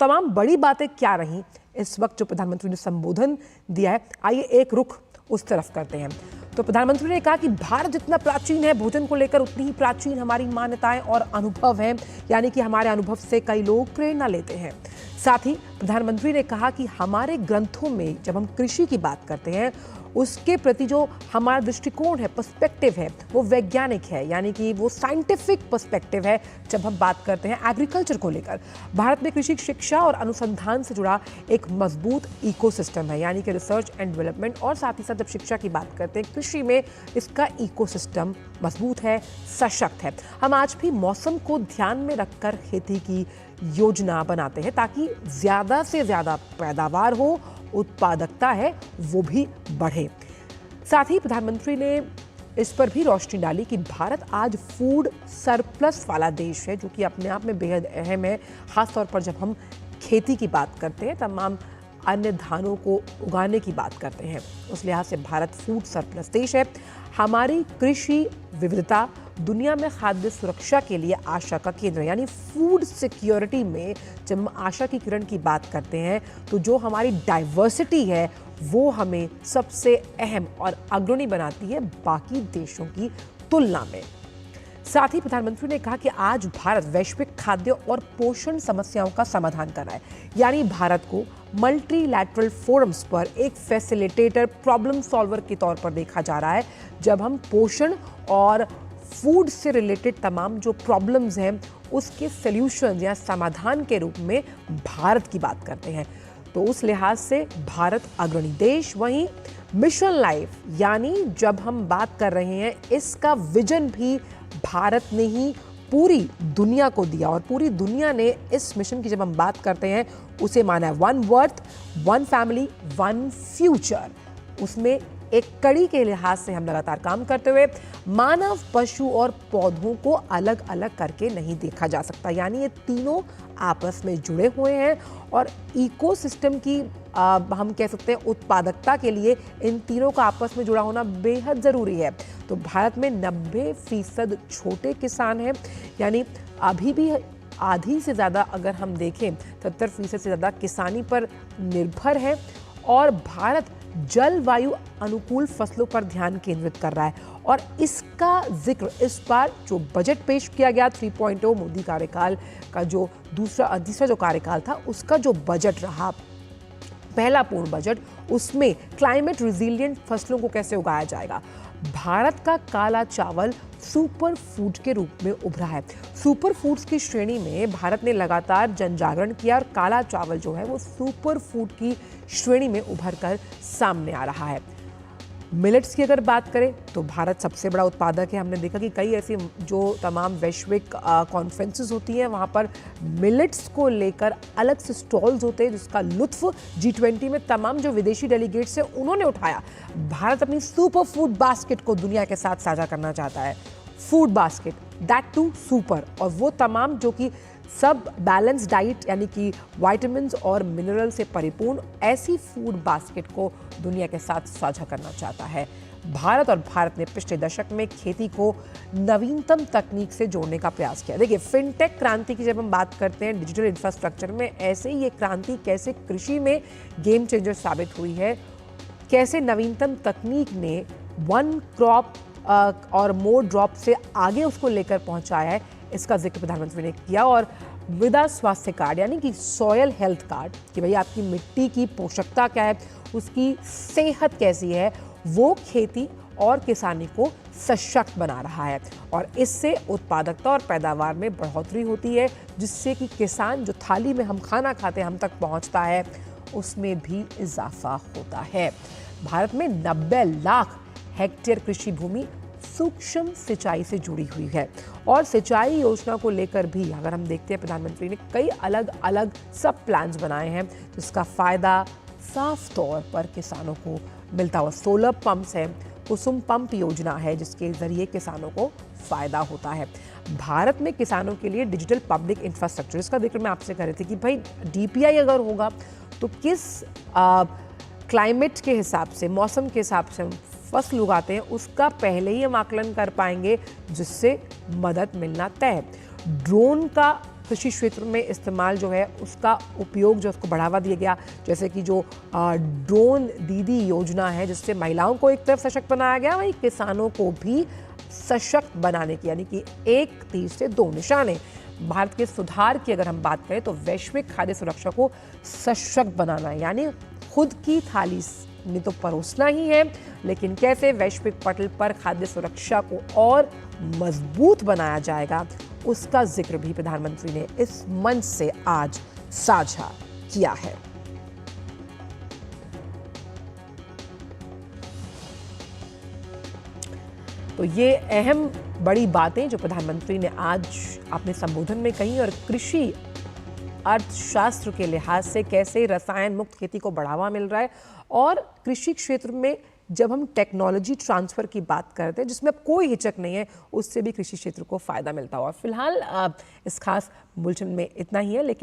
तमाम बड़ी बातें क्या रहीं इस वक्त जो प्रधानमंत्री ने संबोधन दिया है, आइए एक रुख उस तरफ करते हैं। तो प्रधानमंत्री ने कहा कि भारत जितना प्राचीन है भोजन को लेकर, उतनी ही प्राचीन हमारी मान्यताएं और अनुभव हैं, यानी कि हमारे अनुभव से कई लोग प्रेरणा लेते हैं। साथ ही प्रधानमंत्री ने कहा कि हमारे ग्रंथों में जब हम कृषि की बात करते हैं, उसके प्रति जो हमारा दृष्टिकोण है, पर्सपेक्टिव है, वो वैज्ञानिक है, यानी कि वो साइंटिफिक पर्सपेक्टिव है। जब हम बात करते हैं एग्रीकल्चर को लेकर, भारत में कृषि शिक्षा और अनुसंधान से जुड़ा एक मजबूत इकोसिस्टम है, यानी कि रिसर्च एंड डेवलपमेंट। और साथ ही साथ जब शिक्षा की बात करते हैं, कृषि में इसका इकोसिस्टम मजबूत है, सशक्त है। हम आज भी मौसम को ध्यान में रखकर खेती की योजना बनाते हैं ताकि ज़्यादा से ज़्यादा पैदावार हो, उत्पादकता है वो भी बढ़े। साथ ही प्रधानमंत्री ने इस पर भी रोशनी डाली कि भारत आज फूड सरप्लस वाला देश है, जो कि अपने आप में बेहद अहम है। खासतौर पर जब हम खेती की बात करते हैं, तमाम अन्य धानों को उगाने की बात करते हैं, उस लिहाज से भारत फूड सरप्लस देश है। हमारी कृषि विविधता दुनिया में खाद्य सुरक्षा के लिए आशा का केंद्र है, यानी फूड सिक्योरिटी में जब हम आशा की किरण की बात करते हैं, तो जो हमारी डाइवर्सिटी है वो हमें सबसे अहम और अग्रणी बनाती है बाकी देशों की तुलना में। साथ ही प्रधानमंत्री ने कहा कि आज भारत वैश्विक खाद्य और पोषण समस्याओं का समाधान कर रहा है, यानी भारत को मल्टीलैटरल फोरम्स पर एक फैसिलिटेटर, प्रॉब्लम सॉल्वर के तौर पर देखा जा रहा है। जब हम पोषण और फूड से रिलेटेड तमाम जो प्रॉब्लम्स हैं उसके सॉल्यूशन या समाधान के रूप में भारत की बात करते हैं, तो उस लिहाज से भारत अग्रणी देश। वहीं मिशन लाइफ, यानी जब हम बात कर रहे हैं, इसका विजन भी भारत ने ही पूरी दुनिया को दिया, और पूरी दुनिया ने इस मिशन की जब हम बात करते हैं उसे माना है one worth, one family, one future. उसमें एक कड़ी के लिहाज से हम लगातार काम करते हुए मानव, पशु और पौधों को अलग अलग करके नहीं देखा जा सकता, यानी ये तीनों आपस में जुड़े हुए हैं। और इकोसिस्टम की हम कह सकते हैं उत्पादकता के लिए इन तीनों का आपस में जुड़ा होना बेहद ज़रूरी है। तो भारत में 90% छोटे किसान हैं, यानी अभी भी आधी से ज़्यादा अगर हम देखें 70% से ज़्यादा किसानी पर निर्भर है। और भारत जलवायु अनुकूल फसलों पर ध्यान केंद्रित कर रहा है, और इसका जिक्र इस बार जो बजट पेश किया गया 3.0 मोदी कार्यकाल का जो तीसरा जो कार्यकाल था, उसका जो बजट रहा, पहला पूर्ण बजट, उसमें क्लाइमेट रिजिलियंट फसलों को कैसे उगाया जाएगा। भारत का काला चावल सुपर फूड के रूप में उभरा है। सुपर फूड्स की श्रेणी में भारत ने लगातार जन जागरण किया, और काला चावल जो है वो सुपर फूड की श्रेणी में उभर कर सामने आ रहा है। मिलेट्स की अगर बात करें तो भारत सबसे बड़ा उत्पादक है। हमने देखा कि कई ऐसी जो तमाम वैश्विक कॉन्फ्रेंसेस होती हैं, वहाँ पर मिलेट्स को लेकर अलग से स्टॉल्स होते हैं, जिसका लुत्फ G20 में तमाम जो विदेशी डेलीगेट्स हैं उन्होंने उठाया। भारत अपनी सुपर फूड बास्केट को दुनिया के साथ साझा करना चाहता है। Food basket, that too super, और वो तमाम जो कि सब बैलेंस डाइट, यानी कि विटामिन्स और मिनरल से परिपूर्ण ऐसी फूड बास्केट को दुनिया के साथ साझा करना चाहता है भारत। और भारत ने पिछले दशक में खेती को नवीनतम तकनीक से जोड़ने का प्रयास किया। देखिए, फिनटेक क्रांति की जब हम बात करते हैं डिजिटल इंफ्रास्ट्रक्चर में, ऐसे ही ये क्रांति कैसे कृषि में गेम चेंजर साबित हुई है, कैसे नवीनतम तकनीक ने वन क्रॉप और मोर ड्रॉप से आगे उसको लेकर पहुंचाया है, इसका जिक्र प्रधानमंत्री ने किया। और मृदा स्वास्थ्य कार्ड, यानी कि सॉयल हेल्थ कार्ड, कि भाई आपकी मिट्टी की पोषकता क्या है, उसकी सेहत कैसी है, वो खेती और किसानी को सशक्त बना रहा है। और इससे उत्पादकता और पैदावार में बढ़ोतरी होती है, जिससे कि किसान जो थाली में हम खाना खाते हैं हम तक पहुंचता है, उसमें भी इजाफा होता है। भारत में 90 लाख हेक्टेयर कृषि भूमि सूक्ष्म सिंचाई से जुड़ी हुई है, और सिंचाई योजना को लेकर भी अगर हम देखते हैं, प्रधानमंत्री ने कई अलग अलग सब प्लान्स बनाए हैं, जिसका फायदा साफ तौर पर किसानों को मिलता हुआ। सोलर पंप्स है, कुसुम पंप योजना है, जिसके जरिए किसानों को फायदा होता है। भारत में किसानों के लिए डिजिटल पब्लिक इंफ्रास्ट्रक्चर, इसका जिक्र मैं आपसे कर रही थी कि भाई DPI अगर होगा तो किस क्लाइमेट के हिसाब से, मौसम के हिसाब से हम फसल उगाते हैं, उसका पहले ही हम आकलन कर पाएंगे, जिससे मदद मिलना तय है। ड्रोन का कृषि क्षेत्र में इस्तेमाल जो है उसका उपयोग जो उसको बढ़ावा दिया गया, जैसे कि जो ड्रोन दीदी योजना है जिससे महिलाओं को एक तरफ सशक्त बनाया गया, वहीं किसानों को भी सशक्त बनाने की, यानी कि एक तीर से दो निशाने। भारत के सुधार की अगर हम बात करें तो वैश्विक खाद्य सुरक्षा को सशक्त बनाना है, यानी खुद की थाली में तो परोसना ही है, लेकिन कैसे वैश्विक पटल पर खाद्य सुरक्षा को और मजबूत बनाया जाएगा, उसका जिक्र भी प्रधानमंत्री ने इस मंच से आज साझा किया है। तो ये अहम बड़ी बातें जो प्रधानमंत्री ने आज अपने संबोधन में कही, और कृषि अर्थशास्त्र के लिहाज से कैसे रसायन मुक्त खेती को बढ़ावा मिल रहा है, और कृषि क्षेत्र में जब हम टेक्नोलॉजी ट्रांसफर की बात करते हैं जिसमें अब कोई हिचक नहीं है, उससे भी कृषि क्षेत्र को फायदा मिलता हुआ। फिलहाल इस खास बुलेटिन में इतना ही है, लेकिन